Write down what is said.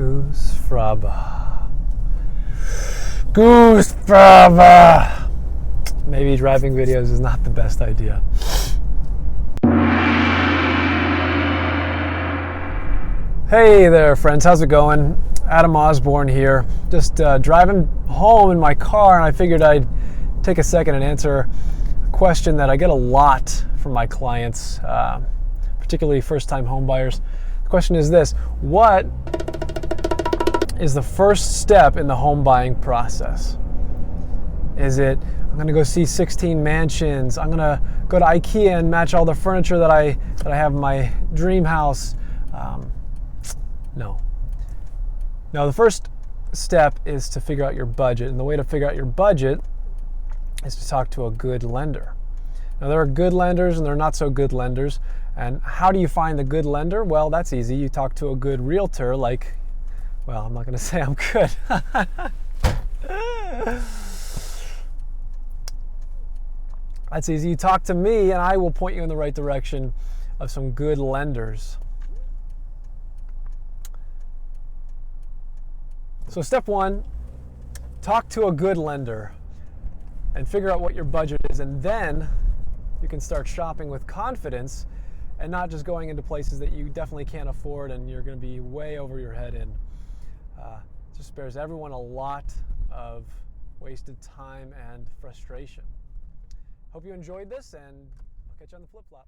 Goose fraba. Goose fraba. Maybe driving videos is not the best idea. Hey there, friends. How's it going? Adam Osborne here. Just driving home in my car, and I figured I'd take a second and answer a question that I get a lot from my clients, particularly first-time home buyers. The question is this: what is the first step in the home buying process? Is it, I'm going to go see 16 mansions, I'm going to go to IKEA and match all the furniture that I have in my dream house? No, the first step is to figure out your budget, and the way to figure out your budget is to talk to a good lender. Now, there are good lenders and there are not so good lenders. And how do you find the good lender? Well, that's easy. You talk to a good realtor, like, well, I'm not going to say I'm good. That's easy. You talk to me and I will point you in the right direction of some good lenders. So step one, talk to a good lender and figure out what your budget is, and then you can start shopping with confidence and not just going into places that you definitely can't afford and you're going to be way over your head in. It just spares everyone a lot of wasted time and frustration. Hope you enjoyed this, and I'll catch you on the flip-flop.